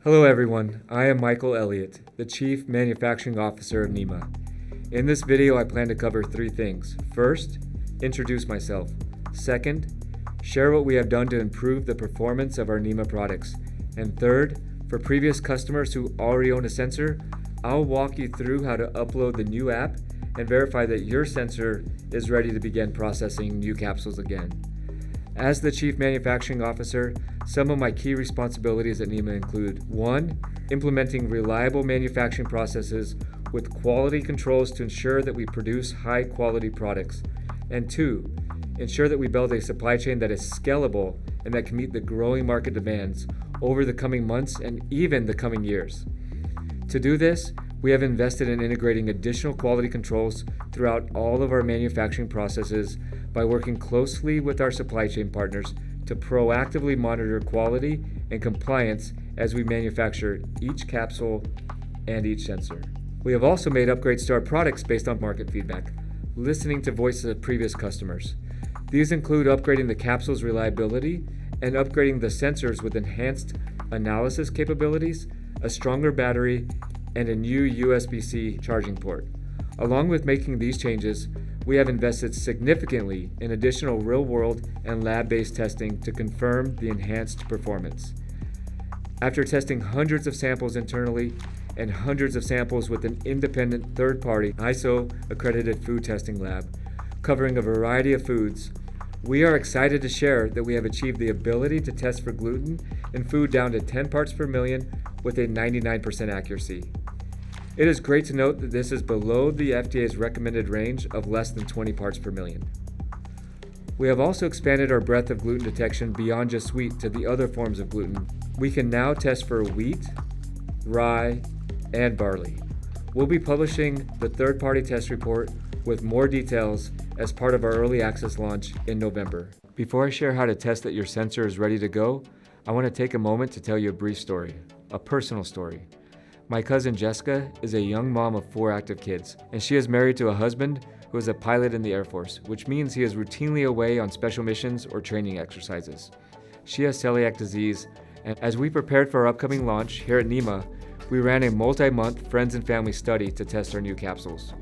Hello everyone, I am Michael Elliott, the Chief Manufacturing Officer of NIMA. In this video I plan to cover three things. First, introduce myself. Second, share what we have done to improve the performance of our NIMA products. And third, for previous customers who already own a sensor, I'll walk you through how to upload the new app and verify that your sensor is ready to begin processing new capsules again. As the Chief Manufacturing Officer, some of my key responsibilities at NIMA include 1. Implementing reliable manufacturing processes with quality controls to ensure that we produce high-quality products. And 2. Ensure that we build a supply chain that is scalable and that can meet the growing market demands over the coming months and even the coming years. To do this, we have invested in integrating additional quality controls throughout all of our manufacturing processes by working closely with our supply chain partners to proactively monitor quality and compliance as we manufacture each capsule and each sensor. We have also made upgrades to our products based on market feedback, listening to voices of previous customers. These include upgrading the capsule's reliability and upgrading the sensors with enhanced analysis capabilities, a stronger battery, and a new USB-C charging port. Along with making these changes, we have invested significantly in additional real-world and lab-based testing to confirm the enhanced performance. After testing hundreds of samples internally and hundreds of samples with an independent third-party ISO-accredited food testing lab, covering a variety of foods, we are excited to share that we have achieved the ability to test for gluten in food down to 10 parts per million with a 99% accuracy. It is great to note that this is below the FDA's recommended range of less than 20 parts per million. We have also expanded our breadth of gluten detection beyond just wheat to the other forms of gluten. We can now test for wheat, rye, and barley. We'll be publishing the third-party test report with more details as part of our early access launch in November. Before I share how to test that your sensor is ready to go, I want to take a moment to tell you a brief story, a personal story. My cousin Jessica is a young mom of 4 active kids, and she is married to a husband who is a pilot in the Air Force, which means he is routinely away on special missions or training exercises. She has celiac disease, and as we prepared for our upcoming launch here at NIMA, we ran a multi-month friends and family study to test our new capsules.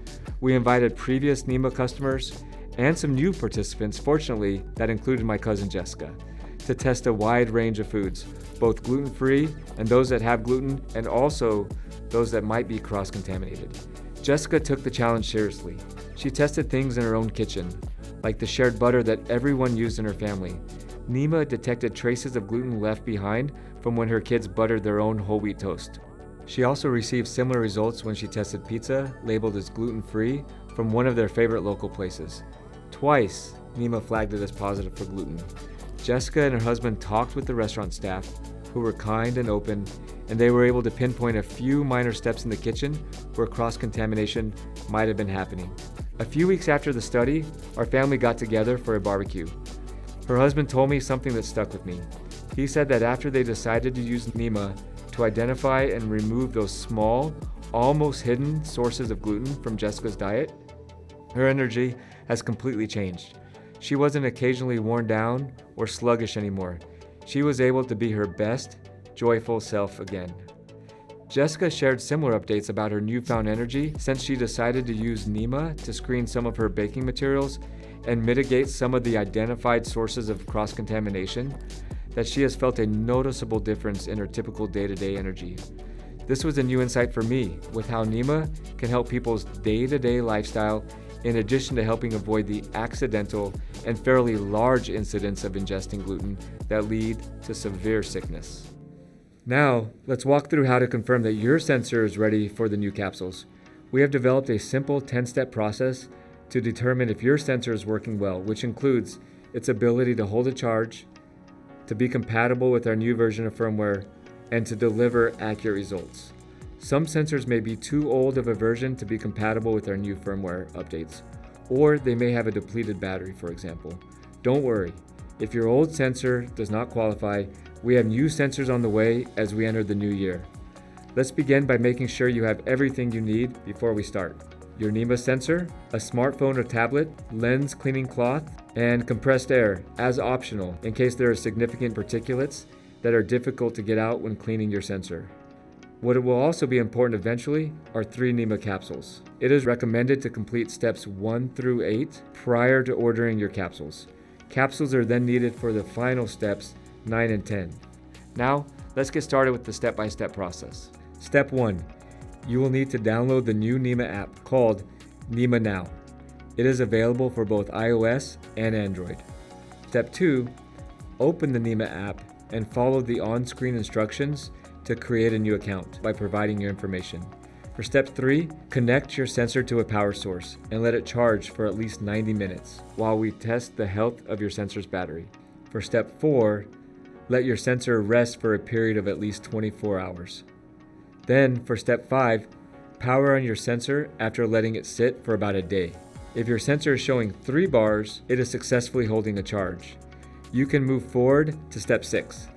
We invited previous NIMA customers and some new participants, fortunately, that included my cousin Jessica, to test a wide range of foods, both gluten-free and those that have gluten, and also those that might be cross-contaminated. Jessica took the challenge seriously. She tested things in her own kitchen, like the shared butter that everyone used in her family. NIMA detected traces of gluten left behind from when her kids buttered their own whole wheat toast. She also received similar results when she tested pizza labeled as gluten-free from one of their favorite local places. Twice, NIMA flagged it as positive for gluten. Jessica and her husband talked with the restaurant staff, who were kind and open, and they were able to pinpoint a few minor steps in the kitchen where cross-contamination might have been happening. A few weeks after the study, our family got together for a barbecue. Her husband told me something that stuck with me. He said that after they decided to use NIMA to identify and remove those small, almost hidden sources of gluten from Jessica's diet, her energy has completely changed. She wasn't occasionally worn down or sluggish anymore. She was able to be her best, joyful self again. Jessica shared similar updates about her newfound energy since she decided to use NIMA to screen some of her baking materials and mitigate some of the identified sources of cross-contamination, that she has felt a noticeable difference in her typical day-to-day energy. This was a new insight for me with how NIMA can help people's day-to-day lifestyle in addition to helping avoid the accidental and fairly large incidents of ingesting gluten that lead to severe sickness. Now, let's walk through how to confirm that your sensor is ready for the new capsules. We have developed a simple 10-step process to determine if your sensor is working well, which includes its ability to hold a charge, to be compatible with our new version of firmware, and to deliver accurate results. Some sensors may be too old of a version to be compatible with our new firmware updates, or they may have a depleted battery, for example. Don't worry, if your old sensor does not qualify, we have new sensors on the way as we enter the new year. Let's begin by making sure you have everything you need before we start. Your NIMA sensor, a smartphone or tablet, lens cleaning cloth, and compressed air as optional in case there are significant particulates that are difficult to get out when cleaning your sensor. What will also be important eventually are 3 NIMA capsules. It is recommended to complete steps 1 through 8 prior to ordering your capsules. Capsules are then needed for the final steps 9 and 10. Now, let's get started with the step-by-step process. Step 1. You will need to download the new NIMA app called NIMA Now. It is available for both iOS and Android. Step 2. Open the NIMA app and follow the on-screen instructions to create a new account by providing your information. For step 3, connect your sensor to a power source and let it charge for at least 90 minutes while we test the health of your sensor's battery. For step 4, let your sensor rest for a period of at least 24 hours. Then, for step 5, power on your sensor after letting it sit for about a day. If your sensor is showing 3 bars, it is successfully holding a charge. You can move forward to step 6.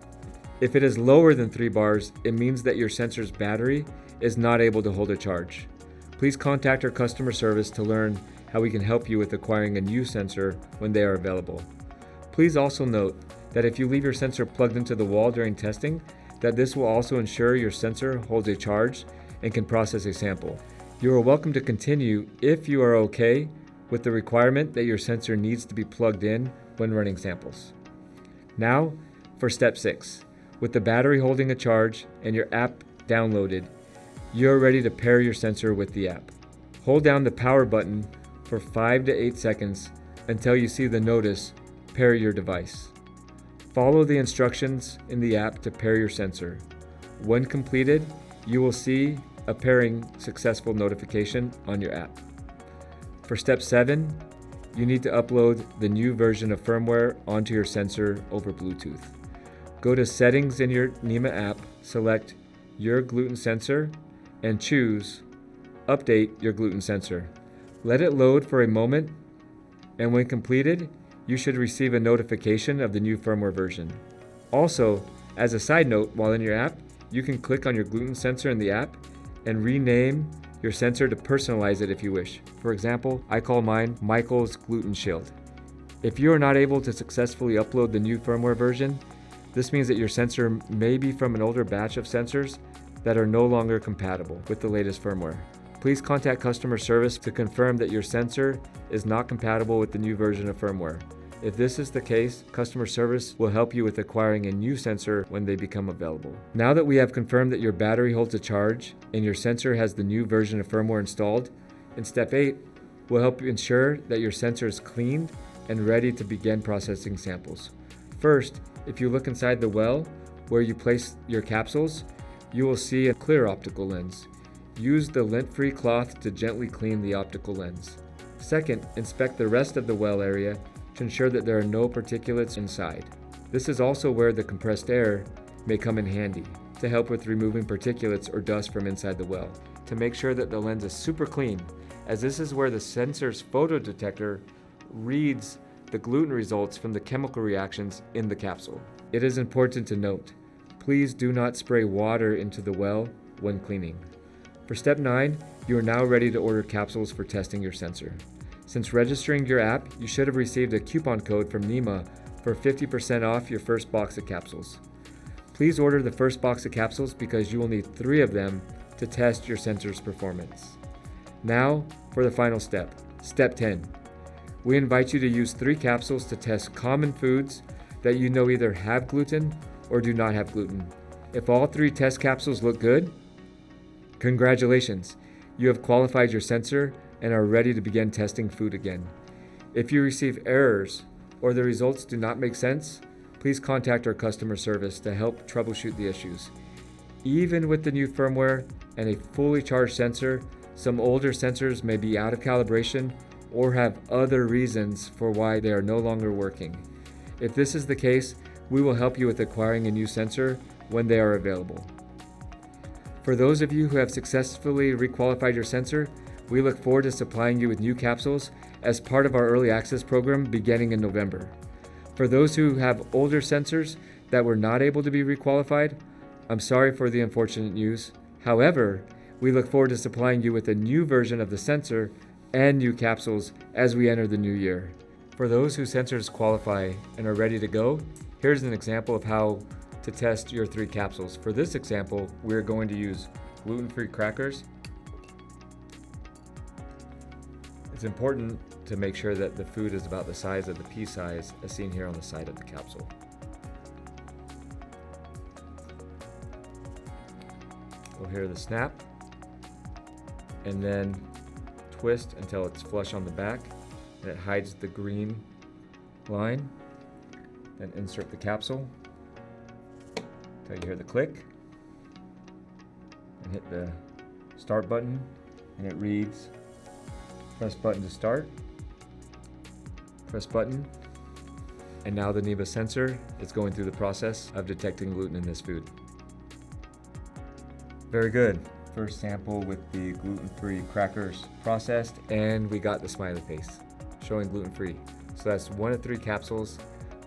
If it is lower than 3 bars, it means that your sensor's battery is not able to hold a charge. Please contact our customer service to learn how we can help you with acquiring a new sensor when they are available. Please also note that if you leave your sensor plugged into the wall during testing, that this will also ensure your sensor holds a charge and can process a sample. You are welcome to continue if you are okay with the requirement that your sensor needs to be plugged in when running samples. Now, for step 6. With the battery holding a charge and your app downloaded, you are ready to pair your sensor with the app. Hold down the power button for 5 to 8 seconds until you see the notice, pair your device. Follow the instructions in the app to pair your sensor. When completed, you will see a pairing successful notification on your app. For step 7, you need to upload the new version of firmware onto your sensor over Bluetooth. Go to Settings in your NIMA app, select Your Gluten Sensor, and choose Update Your Gluten Sensor. Let it load for a moment, and when completed, you should receive a notification of the new firmware version. Also, as a side note, while in your app, you can click on your gluten sensor in the app and rename your sensor to personalize it if you wish. For example, I call mine Michael's Gluten Shield. If you are not able to successfully upload the new firmware version, this means that your sensor may be from an older batch of sensors that are no longer compatible with the latest firmware. Please contact customer service to confirm that your sensor is not compatible with the new version of firmware. If this is the case, customer service will help you with acquiring a new sensor when they become available. Now that we have confirmed that your battery holds a charge and your sensor has the new version of firmware installed, in step 8, we'll help you ensure that your sensor is cleaned and ready to begin processing samples. First, if you look inside the well where you place your capsules, you will see a clear optical lens. Use the lint-free cloth to gently clean the optical lens. Second, inspect the rest of the well area to ensure that there are no particulates inside. This is also where the compressed air may come in handy to help with removing particulates or dust from inside the well. To make sure that the lens is super clean, as this is where the sensor's photodetector reads the gluten results from the chemical reactions in the capsule. It is important to note, please do not spray water into the well when cleaning. For step 9, you are now ready to order capsules for testing your sensor. Since registering your app, you should have received a coupon code from NIMA for 50% off your first box of capsules. Please order the first box of capsules because you will need 3 of them to test your sensor's performance. Now for the final step, step 10. We invite you to use 3 capsules to test common foods that you know either have gluten or do not have gluten. If all 3 test capsules look good, congratulations, you have qualified your sensor and are ready to begin testing food again. If you receive errors or the results do not make sense, please contact our customer service to help troubleshoot the issues. Even with the new firmware and a fully charged sensor, some older sensors may be out of calibration or have other reasons for why they are no longer working. If this is the case, we will help you with acquiring a new sensor when they are available. For those of you who have successfully requalified your sensor, we look forward to supplying you with new capsules as part of our early access program beginning in November. For those who have older sensors that were not able to be requalified, I'm sorry for the unfortunate news. However, we look forward to supplying you with a new version of the sensor and new capsules as we enter the new year. For those whose sensors qualify and are ready to go, here's an example of how to test your 3 capsules. For this example, we're going to use gluten-free crackers. It's important to make sure that the food is about the size of the pea size as seen here on the side of the capsule. We'll hear the snap and then twist until it's flush on the back and it hides the green line. Then insert the capsule until you hear the click and hit the start button and it reads press button to start, press button, and now the NIMA sensor is going through the process of detecting gluten in this food. Very good. First sample with the gluten-free crackers processed, and we got the smiley face showing gluten-free. So that's 1 of 3 capsules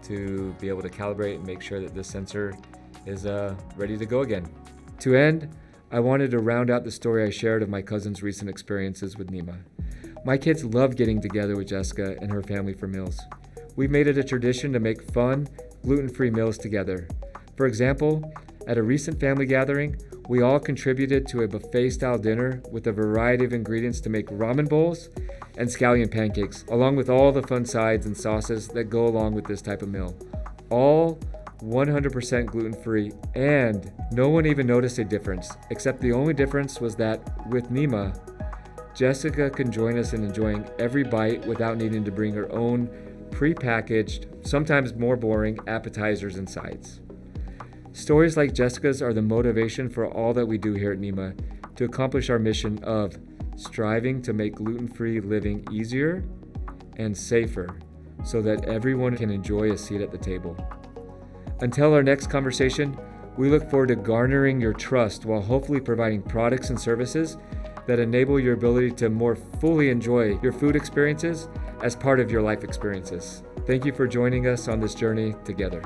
to be able to calibrate and make sure that this sensor is ready to go again. To end, I wanted to round out the story I shared of my cousin's recent experiences with NIMA. My kids love getting together with Jessica and her family for meals. We've made it a tradition to make fun, gluten-free meals together. For example, at a recent family gathering, we all contributed to a buffet-style dinner with a variety of ingredients to make ramen bowls and scallion pancakes, along with all the fun sides and sauces that go along with this type of meal. All 100% gluten-free, and no one even noticed a difference, except the only difference was that with NIMA, Jessica can join us in enjoying every bite without needing to bring her own pre-packaged, sometimes more boring appetizers and sides. Stories like Jessica's are the motivation for all that we do here at NIMA to accomplish our mission of striving to make gluten-free living easier and safer so that everyone can enjoy a seat at the table. Until our next conversation, we look forward to garnering your trust while hopefully providing products and services that enable your ability to more fully enjoy your food experiences as part of your life experiences. Thank you for joining us on this journey together.